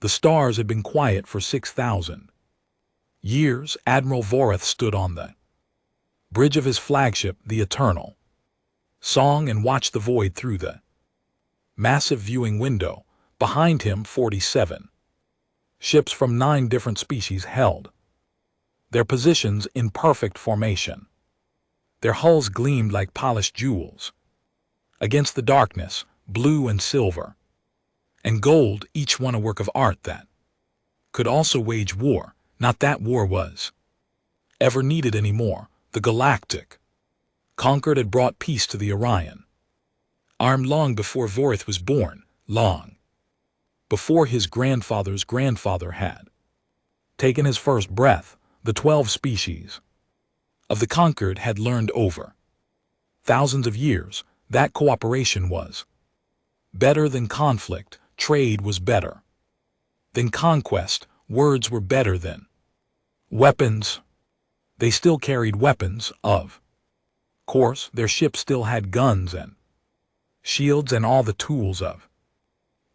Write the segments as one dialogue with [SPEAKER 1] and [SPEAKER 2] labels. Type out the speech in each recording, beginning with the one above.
[SPEAKER 1] The stars had been quiet for 6,000 years. Admiral Voreth stood on the bridge of his flagship, the Eternal Song, and watched the void through the massive viewing window. Behind him, 47 ships from 9 different species held their positions in perfect formation. Their hulls gleamed like polished jewels against the darkness, blue and silver and gold, each one a work of art that could also wage war. Not that war was ever needed anymore. The Galactic Concord had brought peace to the Orion arm long before Voreth was born, long before his grandfather's grandfather had taken his first breath. The 12 species of the Conquered had learned over thousands of years that cooperation was better than conflict, trade was better than conquest, words were better than weapons. They still carried weapons, of course. Their ships still had guns and shields and all the tools of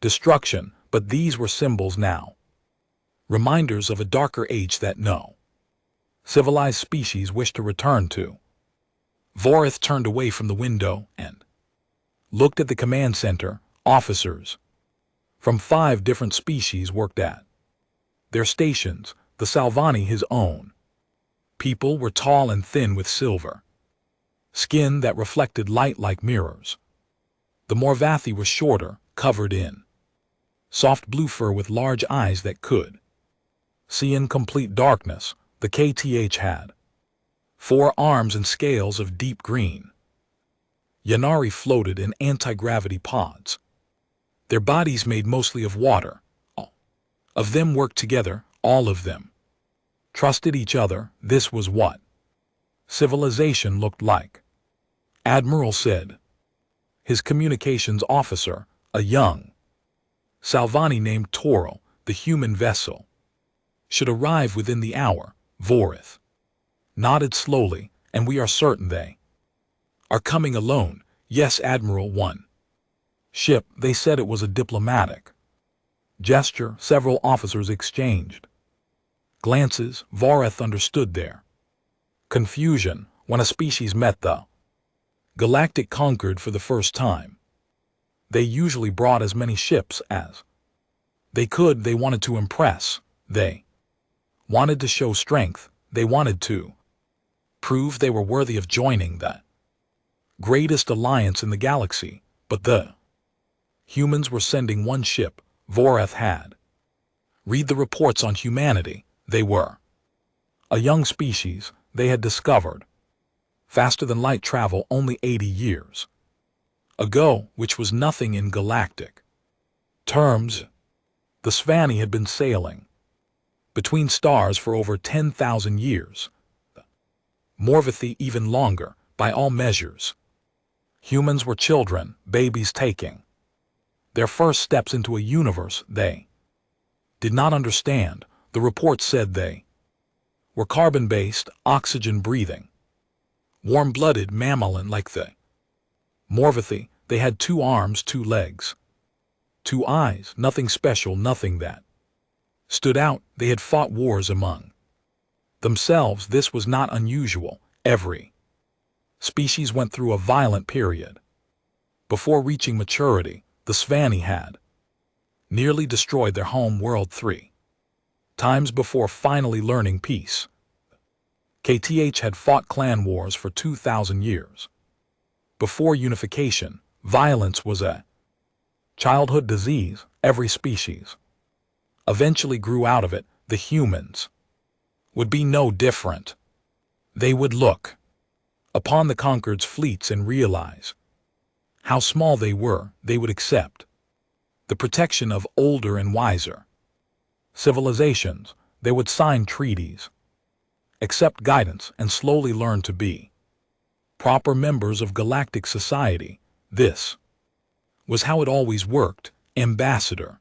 [SPEAKER 1] destruction, but these were symbols now, reminders of a darker age that no civilized species wished to return to. Voreth turned away from the window and looked at the command center. Officers from 5 different species worked at their stations. The Salvani, his own people, were tall and thin with silver skin that reflected light like mirrors. The Morvathi was shorter, covered in soft blue fur with large eyes that could see in complete darkness. The KTH had 4 arms and scales of deep green. Yanari floated in anti-gravity pods, their bodies made mostly of water. All of them worked together, all of them trusted each other. This was what civilization looked like. Admiral said. His communications officer, a young Salvani named Toro, the human vessel, should arrive within the hour. Voreth nodded slowly. And we are certain they are coming alone. Yes, Admiral. 1 ship. They said it was a diplomatic gesture. Several officers exchanged glances. Voreth understood their confusion. When a species met the Galactic Conquered for the first time, they usually brought as many ships as they could. They wanted to impress. They wanted to show strength. They wanted to prove they were worthy of joining the greatest alliance in the galaxy. But the humans were sending 1 ship. Voreth had read the reports on humanity. They were a young species they had discovered, faster than light travel only 80 years ago, which was nothing in galactic terms. The Svani had been sailing between stars for over 10,000 years. Morvathi even longer, by all measures. Humans were children, babies taking their first steps into a universe they did not understand. The report said they were carbon-based, oxygen-breathing, warm-blooded mammalian like the Morvathi. They had 2 arms, 2 legs, 2 eyes, nothing special, nothing that stood out. They had fought wars among themselves. This was not unusual. Every species went through a violent period before reaching maturity. The Svani had nearly destroyed their home world 3 times before finally learning peace. KTH had fought clan wars for 2,000 years. Before unification, violence was a childhood disease. Every species eventually grew out of it. The humans would be no different. They would look upon the Conquered's fleets and realize how small they were. They would accept the protection of older and wiser civilizations. They would sign treaties, accept guidance, and slowly learn to be proper members of galactic society. This was how it always worked. Ambassador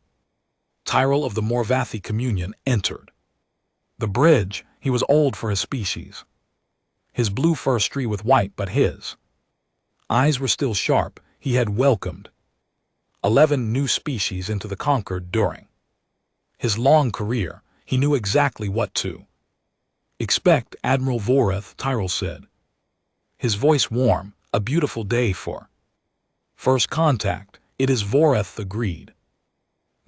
[SPEAKER 1] Tyrell of the Morvathi Communion entered the bridge. He was old for his species, his blue fur streaked with white, but his eyes were still sharp. He had welcomed 11 new species into the Conquered during His long career, he knew exactly what to expect. Admiral Voreth, Tyrell said, his voice warm. A beautiful day for first contact. It is, Voreth agreed,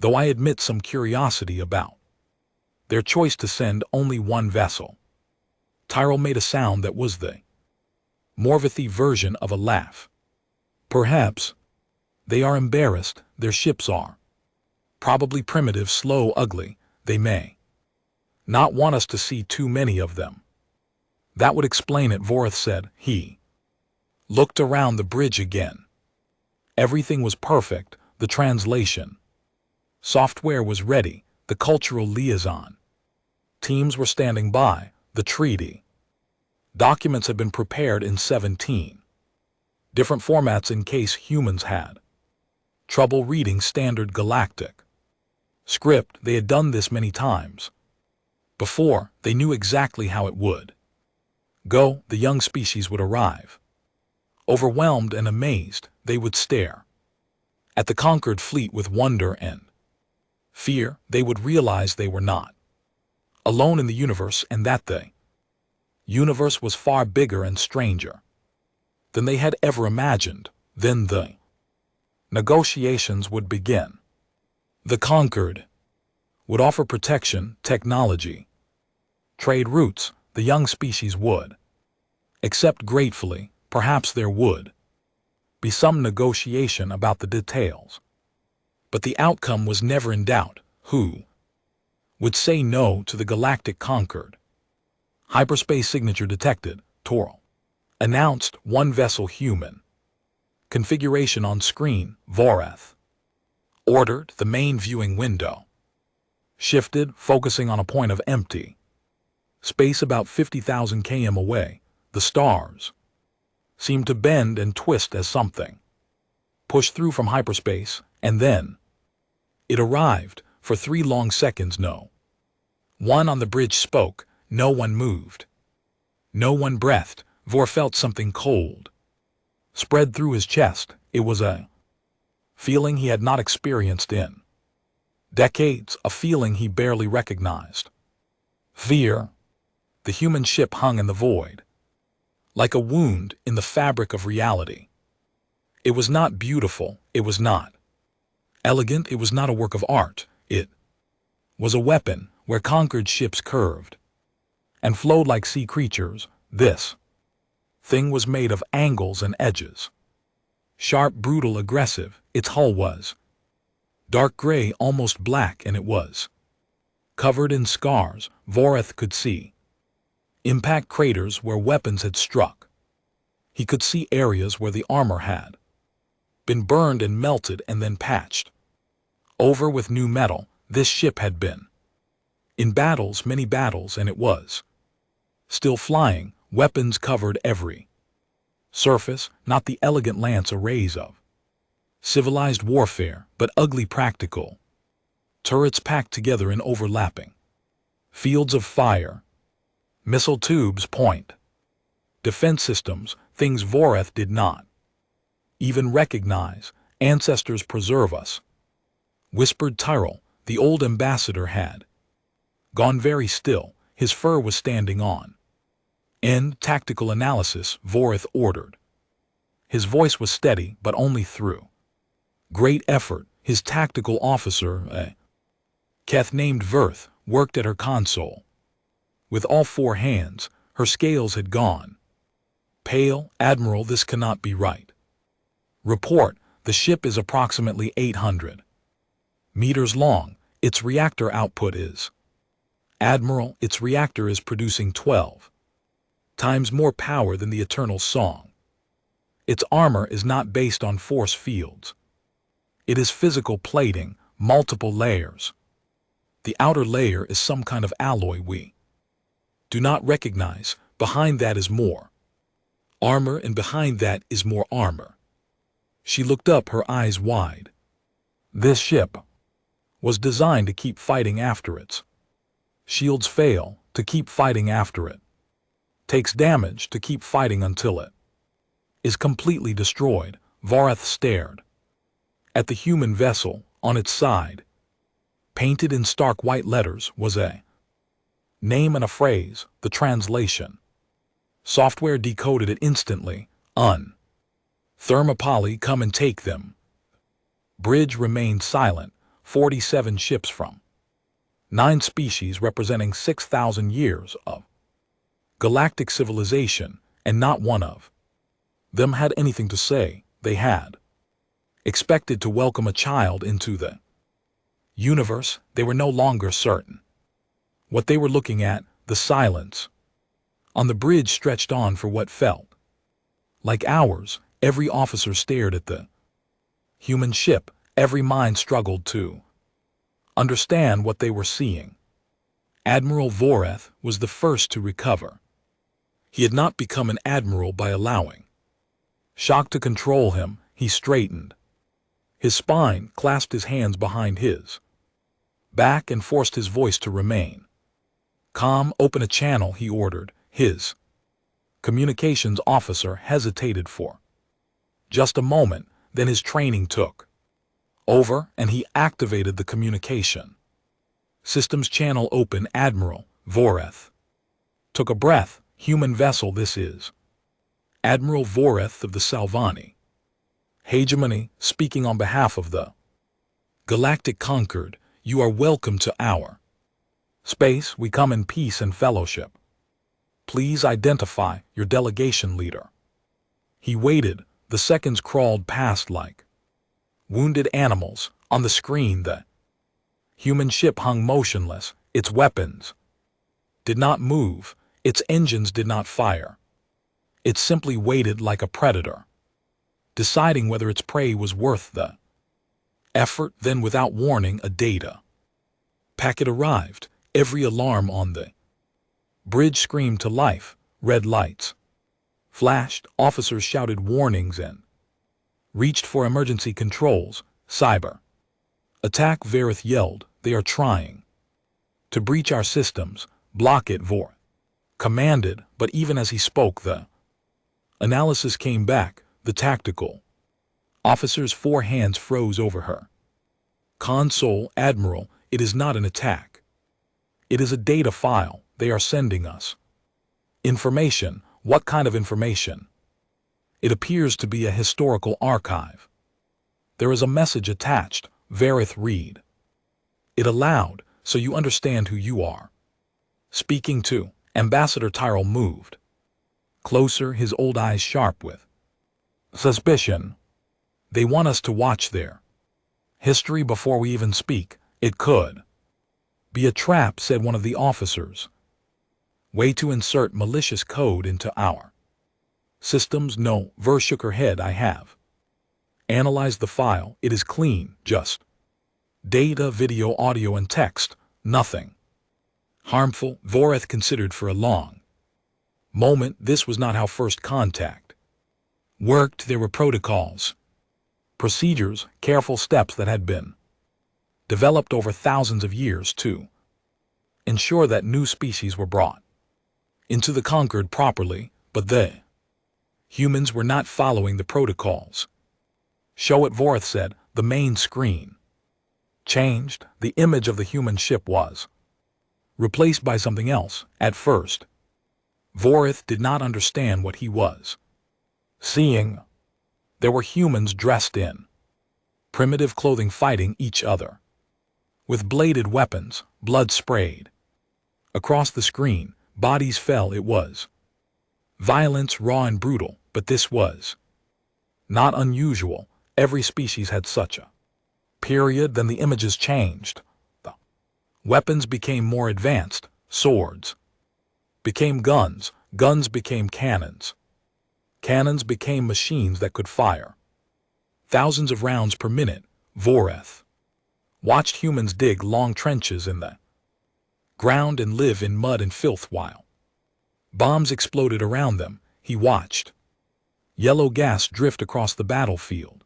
[SPEAKER 1] though I admit some curiosity about their choice to send only one vessel. Tyrell made a sound that was the Morvathy version of a laugh. Perhaps they are embarrassed. Their ships are probably primitive, slow, ugly. They may not want us to see too many of them. That would explain it, Voreth said. He looked around the bridge again. Everything was perfect. The translation software was ready. The cultural liaison teams were standing by. The treaty documents had been prepared in 17 different formats in case humans had trouble reading standard galactic script. They had done this many times before. They knew exactly how it would go. The young species would arrive. Overwhelmed and amazed, they would stare at the conquered fleet with wonder and fear. They would realize they were not alone in the universe, and that the universe was far bigger and stranger than they had ever imagined. Then the negotiations would begin. The conquered would offer protection, technology, trade routes. The young species would accept gratefully. Perhaps there would be some negotiation about the details, but the outcome was never in doubt. Who would say no to the galactic conquered? Hyperspace signature detected. Toril announced. One vessel, human configuration on screen. Voreth ordered. The main viewing window shifted, focusing on a point of empty space about 50,000 km away. The stars seemed to bend and twist as something pushed through from hyperspace, and then it arrived. For 3 long seconds, no one on the bridge spoke. No one moved. No one breathed. Vor felt something cold spread through his chest. It was a feeling he had not experienced in decades, a feeling he barely recognized. Fear. The human ship hung in the void, like a wound in the fabric of reality. It was not beautiful. It was not elegant. It was not a work of art. It was a weapon where conquered ships curved and flowed like sea creatures. This thing was made of angles and edges. Sharp, brutal, aggressive. Its hull was dark gray, almost black, and it was covered in scars. Voreth could see impact craters where weapons had struck. He could see areas where the armor had been burned and melted and then patched over with new metal. This ship had been in battles, many battles, and it was still flying. Weapons covered every surface, not the elegant lance arrays of civilized warfare, but ugly practical turrets packed together in overlapping fields of fire. Missile tubes, point defense systems, things Voreth did not even recognize. Ancestors preserve us, whispered Tyrell. The old ambassador had gone very still. His fur was standing on end. Tactical analysis, Voreth ordered. His voice was steady, but only through great effort. His tactical officer, Keth named Verth, worked at her console. With all 4 hands, her scales had gone pale. Admiral, this cannot be right. Report, the ship is approximately 800 meters long. Its reactor output is. Admiral, its reactor is producing 12 times more power than the Eternal Song. Its armor is not based on force fields. It is physical plating, multiple layers. The outer layer is some kind of alloy we do not recognize. Behind that is more armor, and behind that is more armor. She looked up, her eyes wide. This ship was designed to keep fighting after its shields fail, to keep fighting after it takes damage, to keep fighting until it is completely destroyed. Voreth stared at the human vessel on its side. Painted in stark white letters was a name and a phrase, the translation. Software decoded it instantly. Thermopylae, come and take them. Bridge remained silent. 47 ships from 9 species representing 6,000 years of galactic civilization, and not one of them had anything to say. They had expected to welcome a child into the universe. They were no longer certain what they were looking at. The silence on the bridge stretched on for what felt like hours. Every officer stared at the human ship. Every mind struggled to understand what they were seeing. Admiral Voreth was the first to recover. He had not become an admiral by allowing shock to control him. He straightened his spine, clasped his hands behind his back, and forced his voice to remain calm. Open a channel, he ordered. His communications officer hesitated for just a moment, then his training took over, and he activated the communication systems channel. Open. Admiral Voreth took a breath. Human vessel, this is Admiral Voreth of the Salvani Hegemony, speaking on behalf of the Galactic Conquered. You are welcome to our space. We come in peace and fellowship. Please identify your delegation leader. He waited. The seconds crawled past like wounded animals. On the screen, the human ship hung motionless. Its weapons did not move. Its engines did not fire. It simply waited like a predator, deciding whether its prey was worth the effort. Then, without warning, a data packet arrived. Every alarm on the bridge screamed to life. Red lights flashed. Officers shouted warnings and reached for emergency controls. Cyber attack, Vareth yelled. They are trying to breach our systems. Block it, Vor commanded. But even as he spoke, the analysis came back. The tactical officer's 4 hands froze over her console. Admiral, it is not an attack. It is a data file. They are sending us information. What kind of information? It appears to be a historical archive. There is a message attached. Vareth, read it aloud so you understand who you are speaking to. Ambassador Tyrell moved closer, his old eyes sharp with suspicion. They want us to watch their history before we even speak. It could be a trap, said one of the officers. Way to insert malicious code into our systems. No, Ver shook her head. I have analyzed the file. It is clean, just data, video, audio, and text. Nothing harmful. Voreth considered for a long moment. This was not how first contact worked. There were protocols, procedures, careful steps that had been developed over thousands of years to ensure that new species were brought into the Conquered properly, but they, humans, were not following the protocols. Show it, Voreth said. The main screen changed. The image of the human ship was replaced by something else. At first, Voreth did not understand what he was seeing. There were humans dressed in primitive clothing fighting each other with bladed weapons. Blood sprayed across the screen. Bodies fell. It was violence, raw and brutal, but this was not unusual. Every species had such a period. Then the images changed. The weapons became more advanced. Swords became guns. Guns became cannons. Cannons became machines that could fire thousands of rounds per minute. Voreth watched humans dig long trenches in the ground and live in mud and filth while bombs exploded around them. He watched yellow gas drift across the battlefield,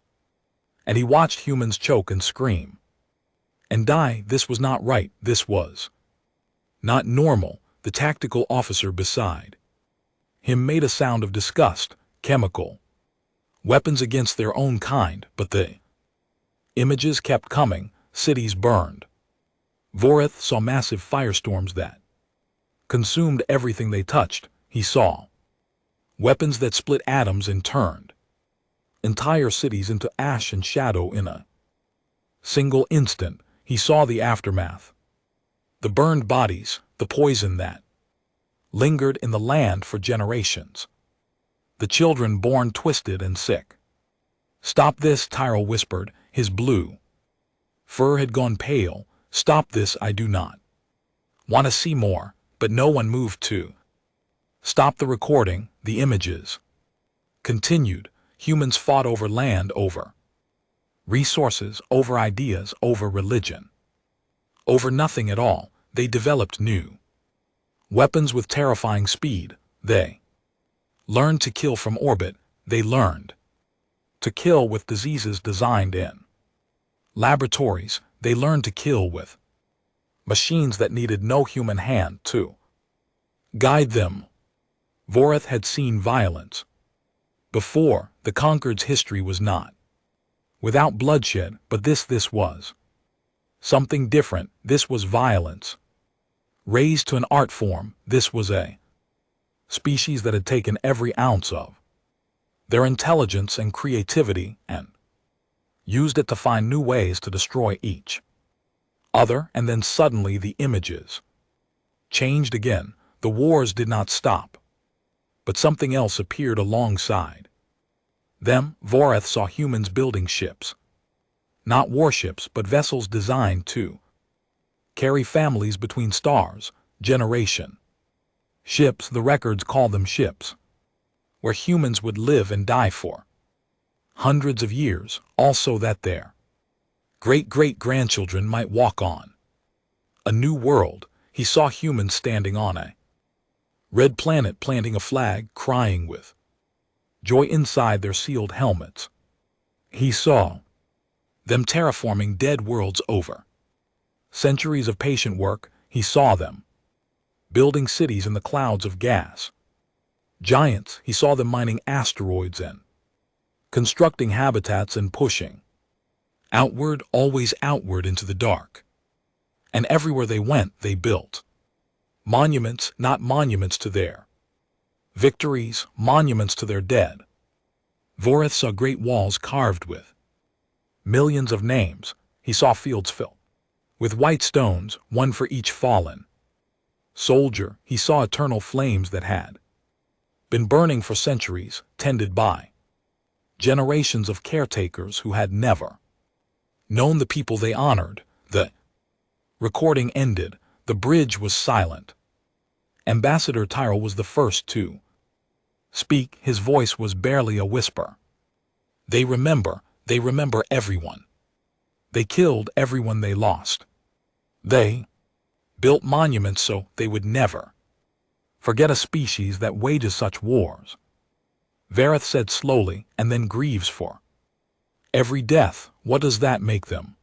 [SPEAKER 1] and he watched humans choke and scream and die. This was not right. This was not normal. The tactical officer beside him made a sound of disgust. Chemical weapons against their own kind, but the images kept coming. Cities burned. Voreth saw massive firestorms that consumed everything they touched. He saw weapons that split atoms and turned entire cities into ash and shadow in a single instant. He saw the aftermath, the burned bodies, the poison that lingered in the land for generations. The children born twisted and sick. "Stop this," Tyrell whispered. His blue fur had gone pale. "Stop this, I do not want to see more." But no one moved to stop the recording. The images continued. Humans fought over land, over resources, over ideas, over religion, over nothing at all. They developed new weapons with terrifying speed. They learned to kill from orbit. They learned to kill with diseases designed in laboratories. They learned to kill with machines that needed no human hand to guide them. Voreth had seen violence before. The conquered's history was not without bloodshed, but this was something different. This was violence raised to an art form. This was a species that had taken every ounce of their intelligence and creativity and used it to find new ways to destroy each other. And then suddenly the images changed again. The wars did not stop, but something else appeared alongside them. Voreth saw humans building ships, not warships, but vessels designed to carry families between stars. Generation ships, the records call them ships, where humans would live and die for hundreds of years, also that their great-great-grandchildren might walk on a new world. He saw humans standing on a red planet, planting a flag, crying with joy inside their sealed helmets. He saw them terraforming dead worlds over centuries of patient work. He saw them building cities in the clouds of gas giants. He saw them mining asteroids and constructing habitats and pushing outward, always outward into the dark. And everywhere they went, they built monuments, not monuments to their victories, monuments to their dead. Voreth saw great walls carved with millions of names. He saw fields filled with white stones, one for each fallen soldier. He saw eternal flames that had been burning for centuries, tended by generations of caretakers who had never known the people they honored. The recording ended. The bridge was silent. Ambassador Tyrell was the first to speak. His voice was barely a whisper. They remember everyone. They killed everyone they lost. They built monuments so they would never forget a species that wages such wars. Voreth said slowly, and then grieves for every death. What does that make them?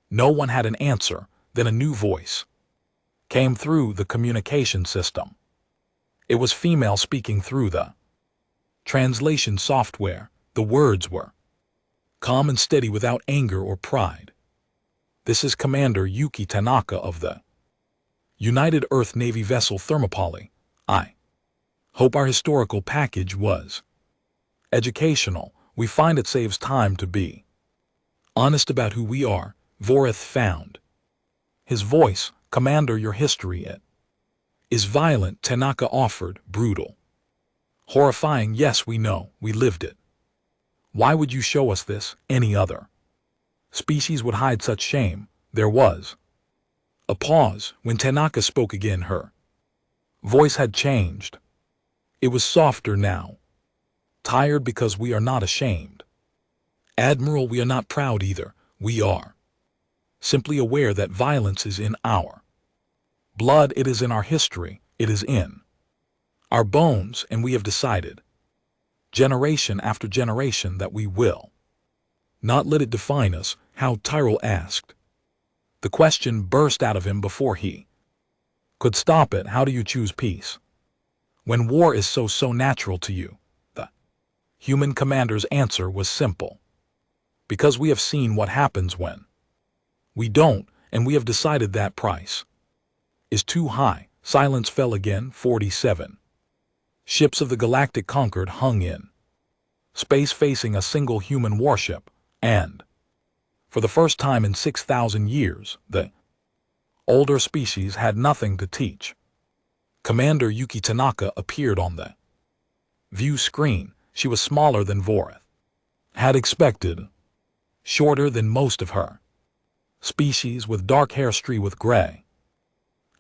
[SPEAKER 1] No one had an answer. Then a new voice came through the communication system. It was female speaking through the translation software. The words were calm and steady, without anger or pride. "This is Commander Yuki Tanaka of the United Earth Navy vessel Thermopylae. I hope our historical package was educational. We find it saves time to be honest about who we are." Voreth found his voice. "Commander, your history, it is violent," Tanaka offered. "Brutal. Horrifying. Yes, we know. We lived it. Why would you show us this? Any other species would hide such shame." There was a pause. When Tanaka spoke again, her voice had changed. It was softer now. "Tired because we are not ashamed. Admiral, we are not proud either. We are simply aware that violence is in our blood. It is in our history. It is in our bones, and we have decided, generation after generation, that we will not let it define us." How? Tyrell asked. The question burst out of him before he could stop it. "How do you choose peace when war is so natural to you?" The human commander's answer was simple. "Because we have seen what happens when we don't, and we have decided that price is too high. Silence fell again. 47 ships of the Galactic Concord hung in space facing a single human warship, and for the first time in 6,000 years, the older species had nothing to teach. Commander Yuki Tanaka appeared on the view screen. She was smaller than Vorath had expected, shorter than most of her species, with dark hair streaked with gray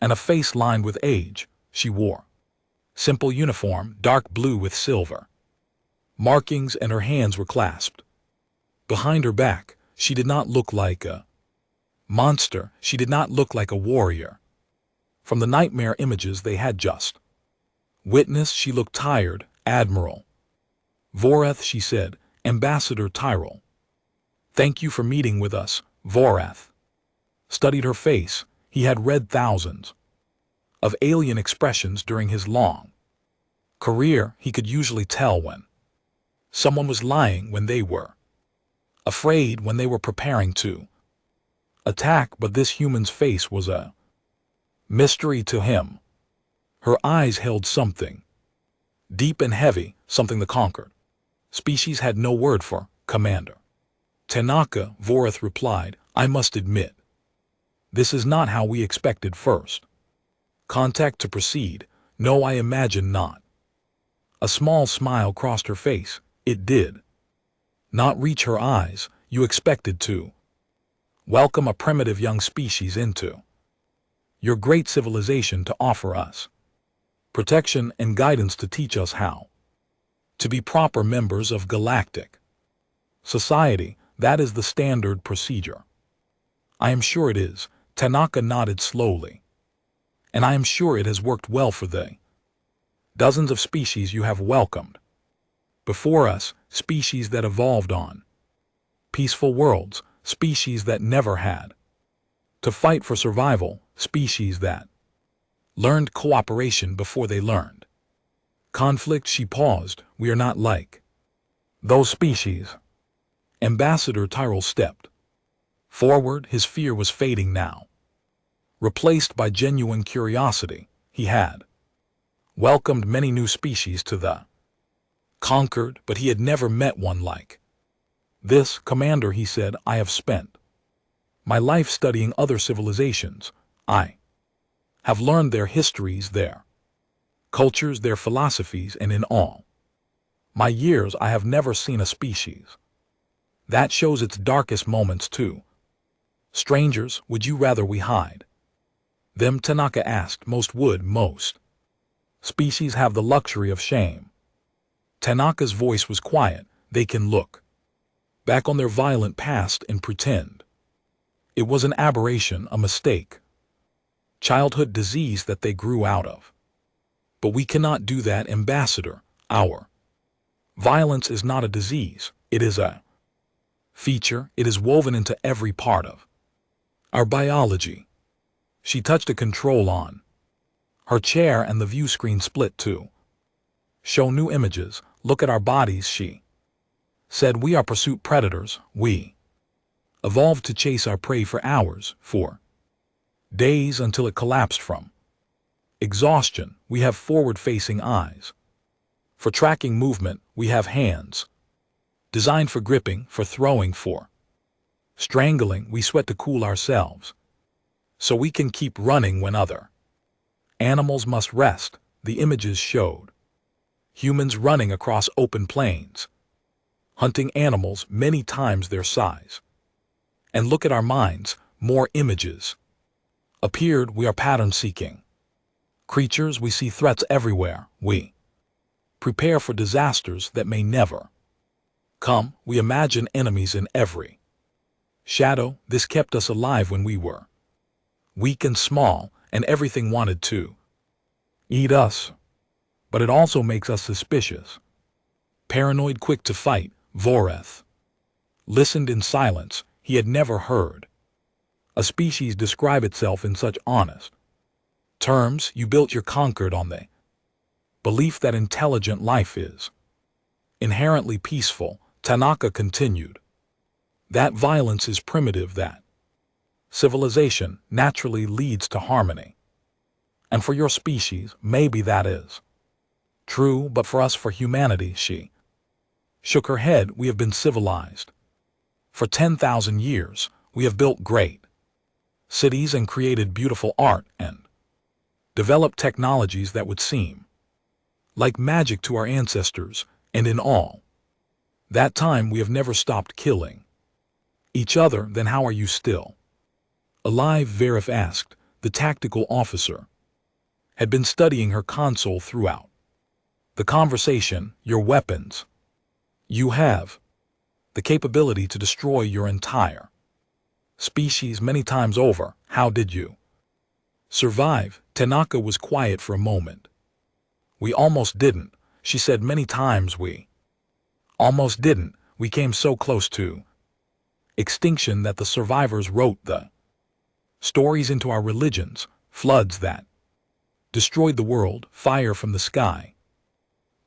[SPEAKER 1] and a face lined with age. She wore simple uniform, dark blue with silver markings, and her hands were clasped behind her back. She did not look like a monster. She did not look like a warrior from the nightmare images they had just witnessed. She looked tired. Admiral Vorath, she said. Ambassador Tyrell, thank you for meeting with us. Vorath studied her face. He had read thousands of alien expressions during his long career. He could usually tell when someone was lying, when they were afraid, when they were preparing to attack, but this human's face was a mystery to him. Her eyes held something deep and heavy, something the conquered species had no word for. Commander Tanaka, Vorath replied, I must admit, this is not how we expected. First contact to proceed. No, I imagine not. A small smile crossed her face. It did not reach her eyes. You expected to welcome a primitive young species into your great civilization to offer us protection and guidance, to teach us how to be proper members of galactic society. That is the standard procedure. I am sure it is. Tanaka nodded slowly. And I am sure it has worked well for the dozens of species you have welcomed before us, species that evolved on peaceful worlds, species that never had to fight for survival, species that learned cooperation before they learned conflict. She paused. We are not like those species. Ambassador Tyrell stepped forward. His fear was fading now, replaced by genuine curiosity. He had welcomed many new species to the Concord, but he had never met one like this. Commander, he said, I have spent my life studying other civilizations. I have learned their histories, their cultures, their philosophies, and in all my years I have never seen a species that shows its darkest moments too. Strangers, would you rather we hide them? Tanaka asked. Most would. Most species have the luxury of shame. Tanaka's voice was quiet. They can look back on their violent past and pretend it was an aberration, a mistake, childhood disease that they grew out of. But we cannot do that, Ambassador. Our violence is not a disease. It is a feature. It is woven into every part of our biology. She touched a control on her chair and the view screen split to show new images. Look at our bodies, she said. We are pursuit predators. We evolved to chase our prey for hours, for days, until it collapsed from exhaustion. We have forward-facing eyes for tracking movement. We have hands designed for gripping, for throwing, for strangling. We sweat to cool ourselves so we can keep running when other animals must rest. The images showed humans running across open plains, hunting animals many times their size. And look at our minds. More images appeared. We are pattern-seeking creatures. We see threats everywhere. We prepare for disasters that may never come. We imagine enemies in every shadow. This kept us alive when we were weak and small, and everything wanted to eat us. But it also makes us suspicious, paranoid, quick to fight. Vorath listened in silence. He had never heard a species describe itself in such honest terms. You built your Concord on the belief that intelligent life is inherently peaceful. Tanaka continued. That violence is primitive. That Civilization naturally leads to harmony. And for your species, maybe that is true, but for us, for humanity, she shook her head. We have been civilized. For 10,000 years, we have built great cities and created beautiful art and developed technologies that would seem like magic to our ancestors, and in all that time we have never stopped killing each other. Then how are you still alive? Verif asked. The tactical officer had been studying her console throughout the conversation. Your weapons. You have the capability to destroy your entire species many times over. How did you survive? Tanaka was quiet for a moment. We almost didn't, she said. Many times we almost didn't. We came so close to extinction that the survivors wrote the stories into our religions, floods that destroyed the world, fire from the sky,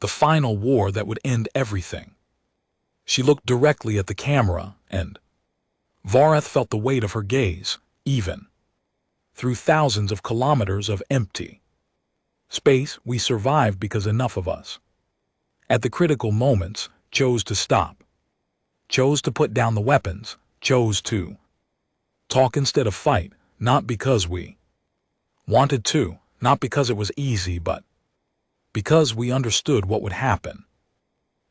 [SPEAKER 1] the final war that would end everything. She looked directly at the camera, and Vorath felt the weight of her gaze, even through thousands of kilometers of empty space. We survived because enough of us, at the critical moments, chose to stop, chose to put down the weapons, chose to talk instead of fight, not because we wanted to, not because it was easy, but because we understood what would happen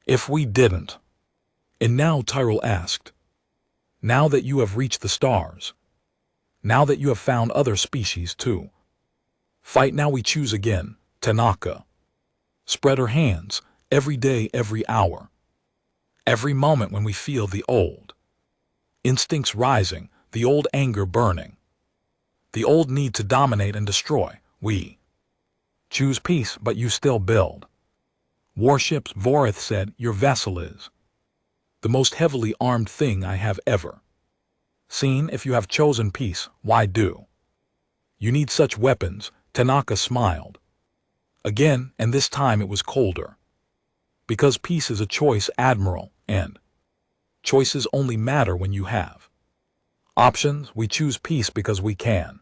[SPEAKER 1] if we didn't. And now, Tyrell asked, now that you have reached the stars, now that you have found other species to fight, now we choose again. Tanaka spread her hands. Every day, every hour, every moment, when we feel the old instincts rising, the old anger burning, the old need to dominate and destroy, we choose peace. But you still build warships, Vorath said. Your vessel is the most heavily armed thing I have ever seen. If you have chosen peace, why do you need such weapons? Tanaka smiled again, and this time it was colder. Because peace is a choice, Admiral, and choices only matter when you have options. We choose peace because we can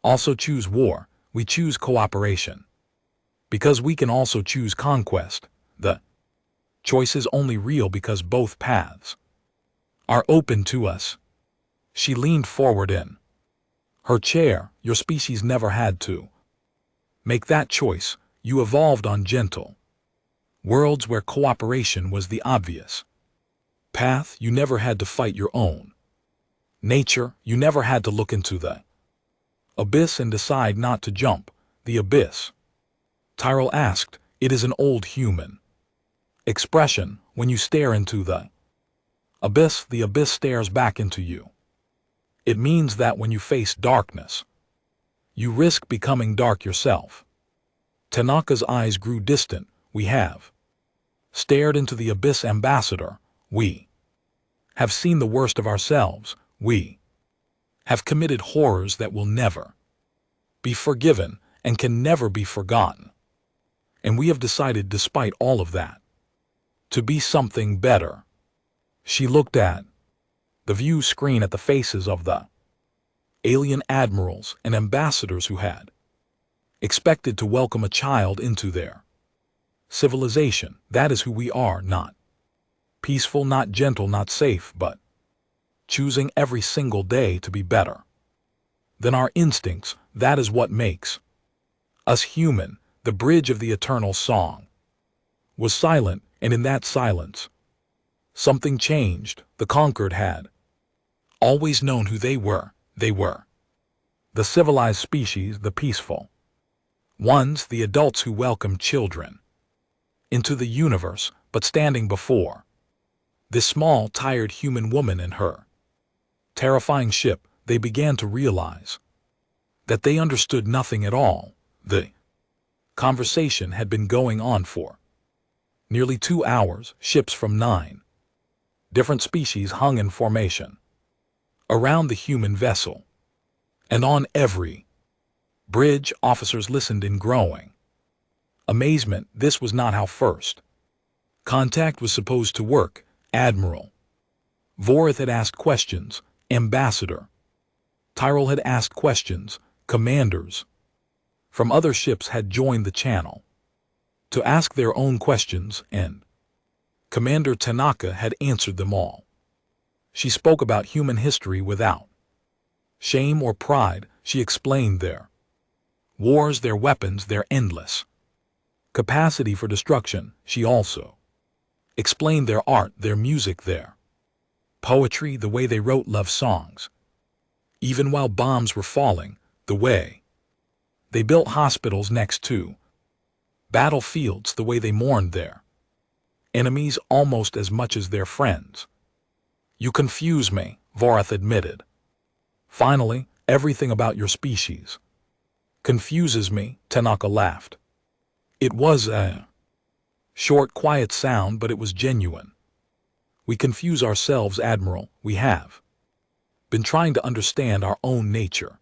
[SPEAKER 1] also choose war. We choose cooperation because we can also choose conquest. The choice is only real because both paths are open to us. She leaned forward in her chair. Your species never had to make that choice. You evolved on gentle worlds where cooperation was the obvious path. You never had to fight your own nature. You never had to look into the abyss and decide not to jump. The abyss? Tyrell asked. It is an old human expression. When you stare into the abyss stares back into you. It means that when you face darkness, you risk becoming dark yourself. Tanaka's eyes grew distant. We have stared into the abyss, Ambassador. We have seen the worst of ourselves. We have committed horrors that will never be forgiven and can never be forgotten. And we have decided, despite all of that, to be something better. She looked at the view screen, at the faces of the alien admirals and ambassadors who had expected to welcome a child into their civilization. That is who we are, not peaceful, not gentle, not safe, but choosing every single day to be better than our instincts. That is what makes us human. The bridge of the eternal song was silent, and in that silence, something changed. The conquered had always known who they were. They were the civilized species, the peaceful ones, the adults who welcomed children into the universe. But standing before this small, tired human woman and her terrifying ship, they began to realize that they understood nothing at all. The conversation had been going on for nearly 2 hours. Ships from 9 different species hung in formation around the human vessel, and on every bridge officers listened in growing amazement. This was not how first contact was supposed to work, Admiral. Vorath had asked questions. Ambassador Tyrell had asked questions. Commanders from other ships had joined the channel to ask their own questions, and Commander Tanaka had answered them all. She spoke about human history without shame or pride. She explained their wars, their weapons, their endless capacity for destruction. She also explained their art, their music, their poetry, the way they wrote love songs, even while bombs were falling, the way they built hospitals next to battlefields, the way they mourned their enemies almost as much as their friends. You confuse me, Vorath admitted. Finally, everything about your species confuses me, Tanaka laughed. It was a short, quiet sound, but it was genuine. We confuse ourselves, Admiral. We have been trying to understand our own nature.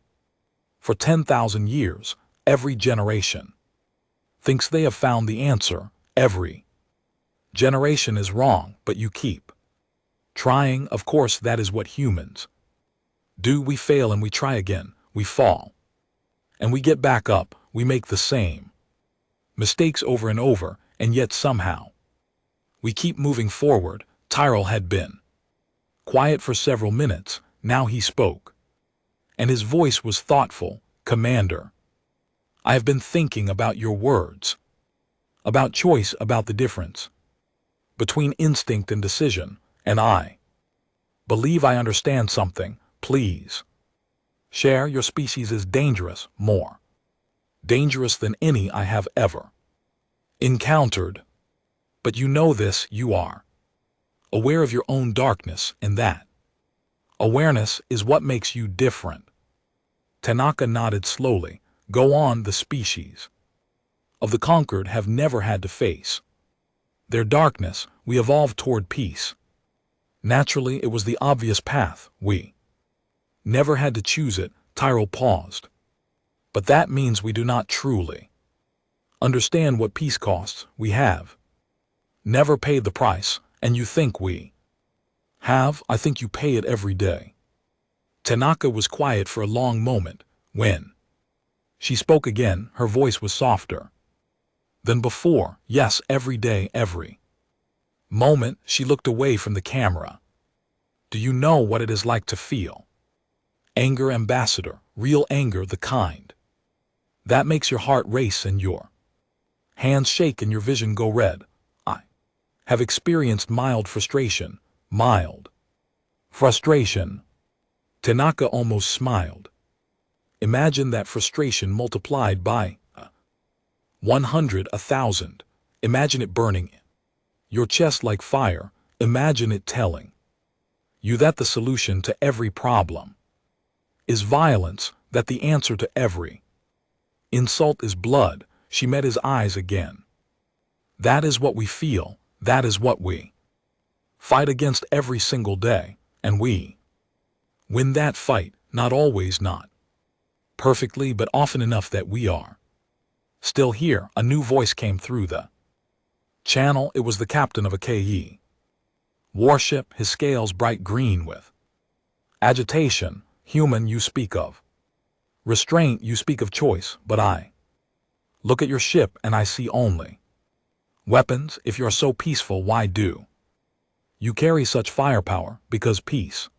[SPEAKER 1] For 10,000 years, every generation thinks they have found the answer. Every generation is wrong, but you keep trying. Of course, that is what humans do. We fail and we try again. We fall and we get back up. We make the same mistakes over and over, and yet somehow we keep moving forward. Tyrell had been quiet for several minutes. Now he spoke, and his voice was thoughtful. Commander, I have been thinking about your words, about choice, about the difference between instinct and decision, and I believe I understand something. Please share. Your species is dangerous, more dangerous than any I have ever encountered. But you know this. You are aware of your own darkness, and that awareness is what makes you different. Tanaka nodded slowly. Go on. The species of the conquered have never had to face their darkness. We evolved toward peace. Naturally, it was the obvious path. We never had to choose it. Tyrell paused. But that means we do not truly understand what peace costs. We have never paid the price, and you think we have. I think you pay it every day. Tanaka was quiet for a long moment. When she spoke again, her voice was softer than before. Yes, every day, every moment. She looked away from the camera. Do you know what it is like to feel anger, Ambassador? Real anger, the kind that makes your heart race and your hands shake and your vision go red. I have experienced mild frustration. Mild frustration. Tanaka almost smiled. Imagine that frustration multiplied by 100, 1,000. Imagine it burning your chest like fire. Imagine it telling you that the solution to every problem is violence, that the answer to every insult is blood. She met his eyes again. That is what we feel. That is what we fight against every single day. And we win that fight. Not always, not perfectly, but often enough that we are still here. A new voice came through the channel. It was the captain of a KE warship, his scales bright green with agitation. Human, you speak of restraint, you speak of choice, but I look at your ship and I see only weapons. If you're so peaceful, why do you carry such firepower? Because peace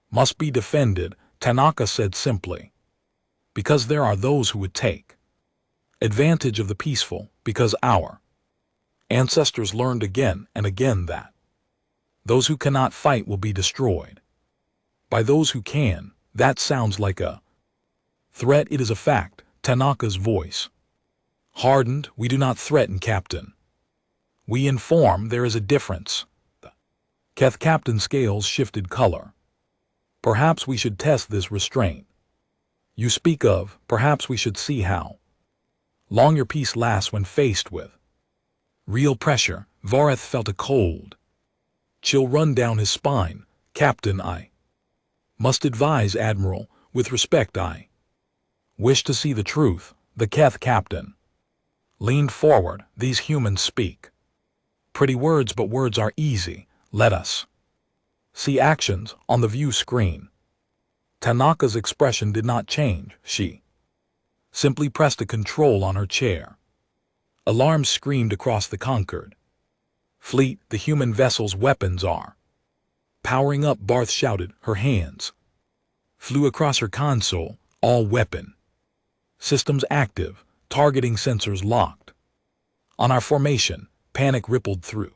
[SPEAKER 1] must be defended, Tanaka said simply. Because there are those who would take advantage of the peaceful, because our ancestors learned again and again that those who cannot fight will be destroyed by those who can. That sounds like a threat. It is a fact. Tanaka's voice hardened. We do not threaten, Captain. We inform. There is a difference. The Keth Captain's scales shifted color. Perhaps we should test this restraint you speak of. Perhaps we should see how long your peace lasts when faced with real pressure. Vorath felt a cold chill run down his spine. Captain, I must advise, Admiral, with respect, I wish to see the truth. The Keth Captain leaned forward. These humans speak pretty words, but words are easy. Let us see actions on the view screen. Tanaka's expression did not change. She simply pressed a control on her chair. Alarms screamed across the Concord fleet. The human vessel's weapons are powering up, Barth shouted. Her hands flew across her console. All weapon systems active, targeting sensors locked. On our formation, panic rippled through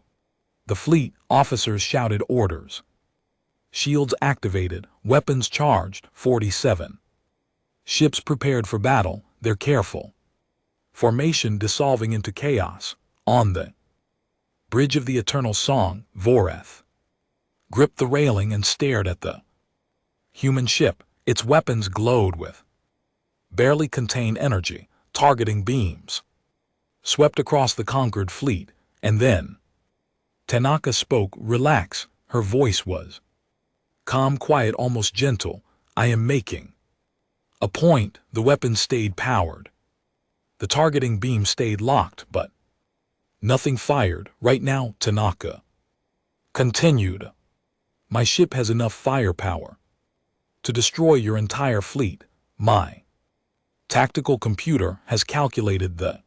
[SPEAKER 1] the fleet. Officers shouted orders. Shields activated, weapons charged. 47 ships prepared for battle, their careful formation dissolving into chaos. On the bridge of the eternal song, Voreth gripped the railing and stared at the human ship. Its weapons glowed with barely contained energy. Targeting beams swept across the conquered fleet, and then Tanaka spoke. Relax. Her voice was calm, quiet, almost gentle. I am making a point. The weapon stayed powered. The targeting beam stayed locked, but nothing fired. Right now, Tanaka continued. My ship has enough firepower to destroy your entire fleet. My tactical computer has calculated the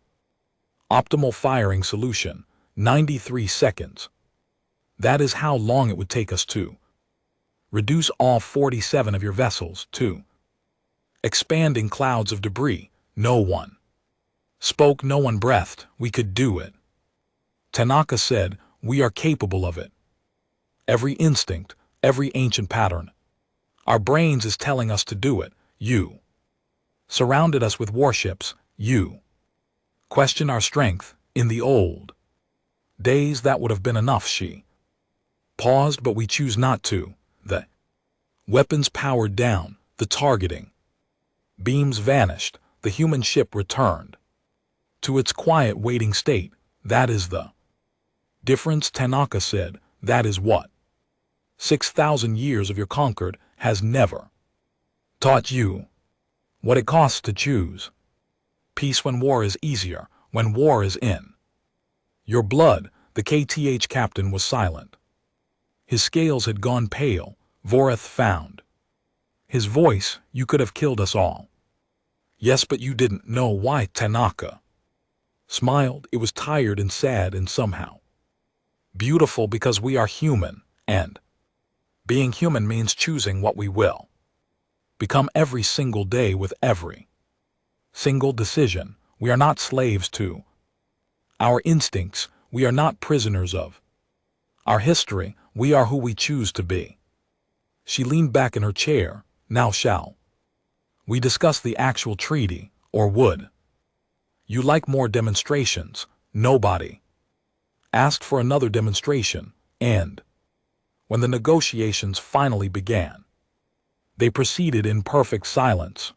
[SPEAKER 1] optimal firing solution. 93 seconds. That is how long it would take us to reduce all 47 of your vessels to expanding clouds of debris. No one spoke, no one breathed. We could do it. Tanaka said, we are capable of it. Every instinct, every ancient pattern. Our brains is telling us to do it. You surrounded us with warships. You question our strength. In the old days that would have been enough. She paused, but we choose not to. The weapons powered down. The targeting beams vanished. The human ship returned to its quiet waiting state. That is the difference, Tanaka said. That is what 6,000 years of your conquered has never taught you. What it costs to choose peace when war is easier, when war is in your blood. The KTH captain was silent. His scales had gone pale. Voreth found his voice. You could have killed us all. Yes, but you didn't know why. Tanaka smiled. It was tired and sad and somehow beautiful, because we are human, and being human means choosing what we will become every single day with every single decision. We are not slaves to our instincts. We are not prisoners of our history. We are who we choose to be. She leaned back in her chair. Now shall we discuss the actual treaty, or would you like more demonstrations? Nobody asked for another demonstration, and when the negotiations finally began, they proceeded in perfect silence.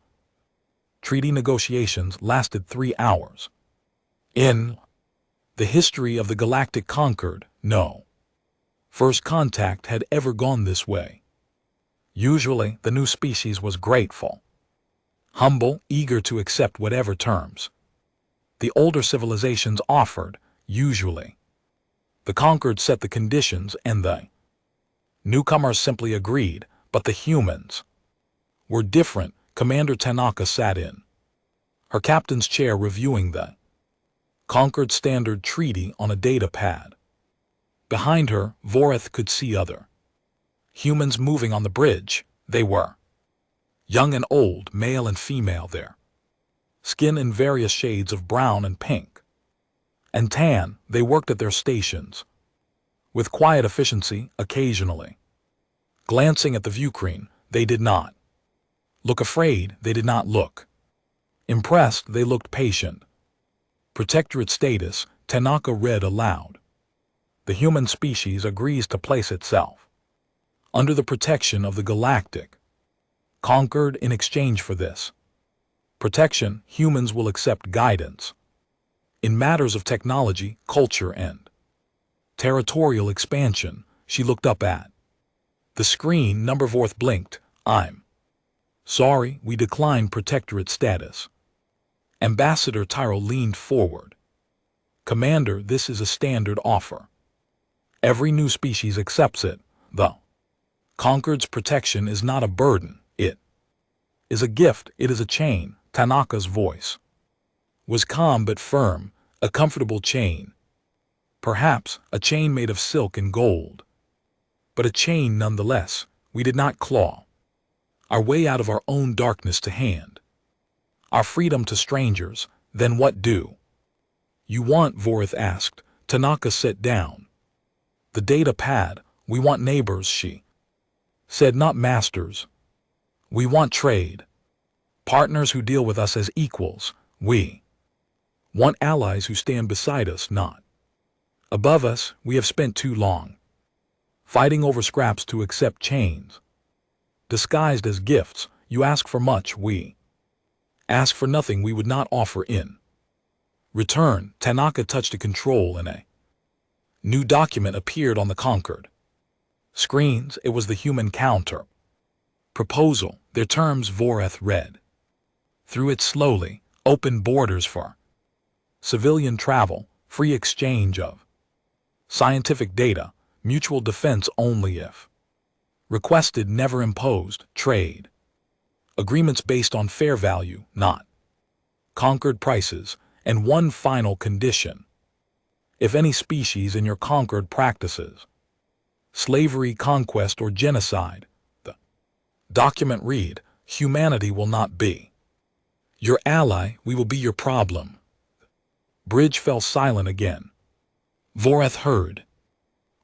[SPEAKER 1] Treaty negotiations lasted 3 hours. In the history of the Galactic Concord, no first contact had ever gone this way. Usually, the new species was grateful, humble, eager to accept whatever terms the older civilizations offered. Usually, the conquered set the conditions and the newcomers simply agreed, but the humans were different. Commander Tanaka sat in her captain's chair, reviewing the Concord Standard Treaty on a data pad. Behind her, Voreth could see other humans moving on the bridge. They were young and old, male and female, their skin in various shades of brown and pink and tan. They worked at their stations with quiet efficiency. Occasionally glancing at the viewscreen, they did not look afraid. They did not look impressed. They looked patient. Protectorate status, Tanaka read aloud. The human species agrees to place itself under the protection of the Galactic Concord. In exchange for this protection, humans will accept guidance in matters of technology, culture, and territorial expansion. She looked up at the screen. Number Vorth blinked. I'm sorry, we declined protectorate status. Ambassador Tyrell leaned forward. Commander, this is a standard offer. Every new species accepts it. The Concord's protection is not a burden. It is a gift, it is a chain. Tanaka's voice was calm but firm, a comfortable chain. Perhaps a chain made of silk and gold. But a chain nonetheless. We did not claw our way out of our own darkness to hand our freedom to strangers. Then what do you want? Vorith asked. Tanaka sat down the data pad. We want neighbors, she said, not masters. We want trade. Partners who deal with us as equals. We want allies who stand beside us, not above us. We have spent too long fighting over scraps to accept chains disguised as gifts. You ask for much, we ask for nothing. We would not offer in return. Tanaka touched a control and a new document appeared on the conquered screens. It was the human counter proposal. Their terms. Voreth read through it slowly. Open borders for civilian travel, free exchange of scientific data, mutual defense only if requested, never imposed, trade agreements based on fair value, not conquered prices, and one final condition: if any species in your conquered practices slavery, conquest, or genocide. The document read, humanity will not be your ally, we will be your problem. Bridge fell silent again. Voreth heard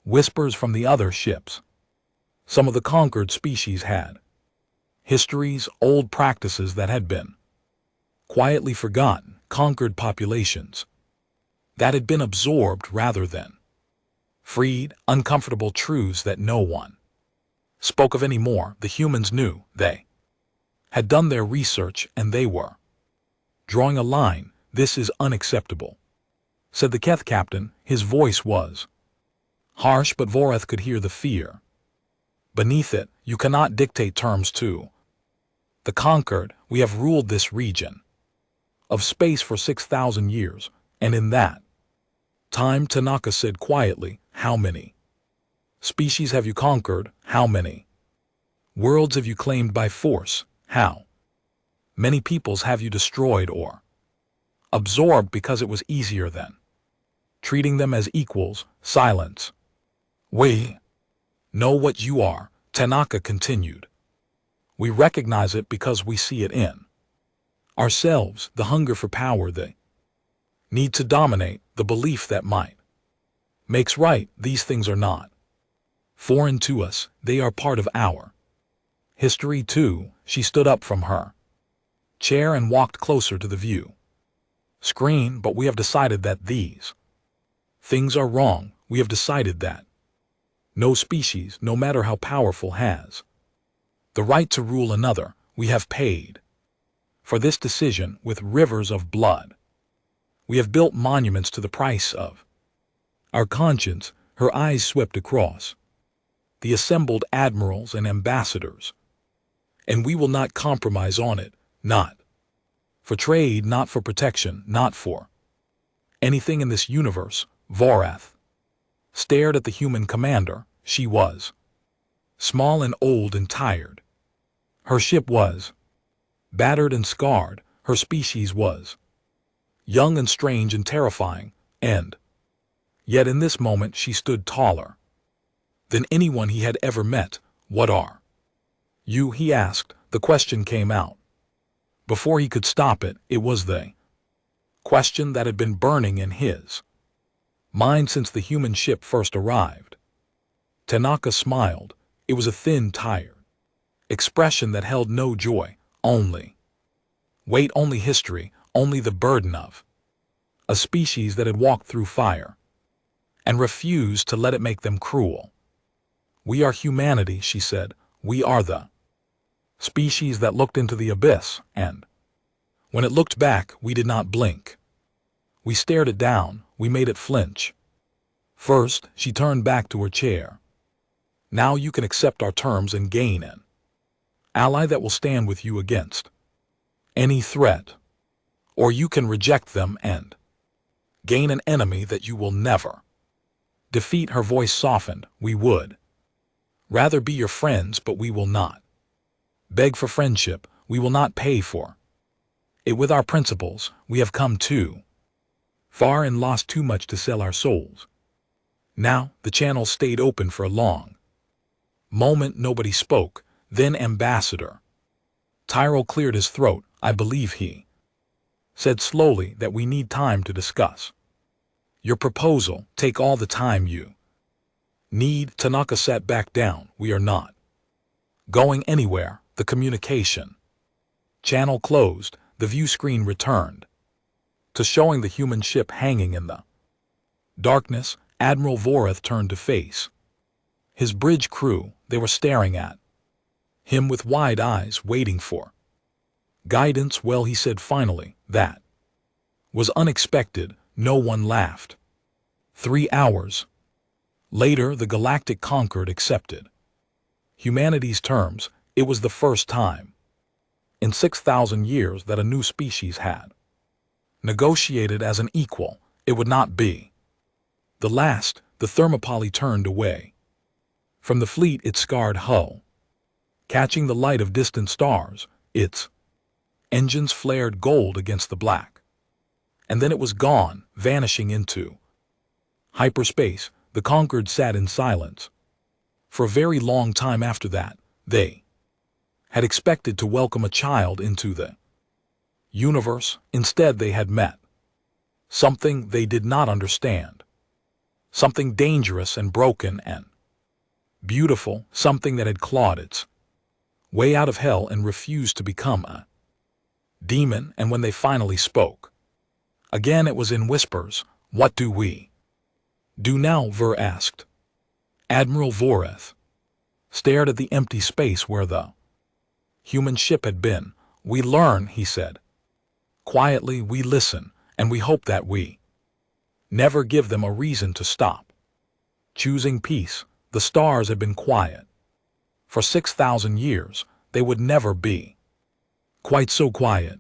[SPEAKER 1] whispers from the other ships. Some of the conquered species had histories, old practices that had been quietly forgotten, conquered populations that had been absorbed rather than freed, uncomfortable truths that no one spoke of anymore. The humans knew they had done their research and they were drawing a line. This is unacceptable, said the Keth captain. His voice was harsh, but Voreth could hear the fear beneath it. You cannot dictate terms to the conquered. We have ruled this region of space for 6,000 years, and in that time, Tanaka said quietly, how many species have you conquered? How many worlds have you claimed by force? How many peoples have you destroyed or absorbed because it was easier than treating them as equals? Silence. We know what you are, Tanaka continued. We recognize it because we see it in ourselves, the hunger for power, the need to dominate, the belief that might makes right. These things are not foreign to us, they are part of our history too. She stood up from her chair and walked closer to the view screen. But we have decided that these things are wrong. We have decided that no species, no matter how powerful, has the right to rule another. We have paid for this decision with rivers of blood. We have built monuments to the price of our conscience. Her eyes swept across the assembled admirals and ambassadors. And we will not compromise on it, not for trade, not for protection, not for anything in this universe. Voreth stared at the human commander. She was small and old and tired. Her ship was battered and scarred. Her species was young and strange and terrifying, and yet in this moment she stood taller than anyone he had ever met. What are you? He asked. The question came out before he could stop it. It was the question that had been burning in his mind since the human ship first arrived. Tanaka smiled. It was a thin, tired expression that held no joy, only weight, only history, only the burden of a species that had walked through fire and refused to let it make them cruel. We are humanity, she said. We are the species that looked into the abyss, and when it looked back, we did not blink. We stared it down. We made it flinch. First, she turned back to her chair. Now you can accept our terms and gain an ally that will stand with you against any threat, or you can reject them and gain an enemy that you will never defeat. Her voice softened. We would rather be your friends, but we will not beg for friendship. we will not pay for it with our principles. We have come too far and lost too much to sell our souls. Now, the channel stayed open for a long moment. Nobody spoke. Then Ambassador Tyrell cleared his throat. I believe he said slowly that we need time to discuss your proposal. Take all the time you need. Tanaka sat back down. We are not going anywhere. The communication channel closed. The view screen returned to showing the human ship hanging in the darkness. Admiral Vorath turned to face his bridge crew. They were staring at him with wide eyes, waiting for guidance. Well, he said finally, that was unexpected. No one laughed. 3 hours later, the Galactic Concord accepted humanity's terms. It was the first time in 6,000 years that a new species had negotiated as an equal. It would not be the last. The Thermopylae turned away from the fleet, its scarred hull catching the light of distant stars. Its engines flared gold against the black. And then it was gone, vanishing into hyperspace. The Concord sat in silence. For a very long time after that, they had expected to welcome a child into the universe. Instead, they had met something they did not understand. Something dangerous and broken and beautiful. Something that had clawed its way out of hell and refused to become a demon. And when they finally spoke again, it was in whispers. What do we do now? Ver asked. Admiral Vorath stared at the empty space where the human ship had been. We learn, he said quietly. We listen, and we hope that we never give them a reason to stop choosing peace. The stars had been quiet for 6,000 years. They would never be quite so quiet.